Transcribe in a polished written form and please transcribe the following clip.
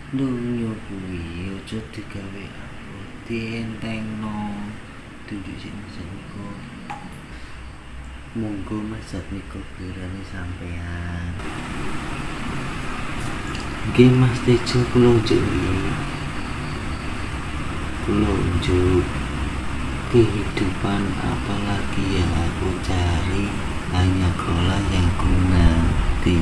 Donya kuwi aja digawe aku dientengno duduk sing mengko monggo Mas Jatmiko kirane sampean nggih Mas Tejo kula unjuk kehidupan apalagi yang aku cari hanya kaulah yang ku nanti.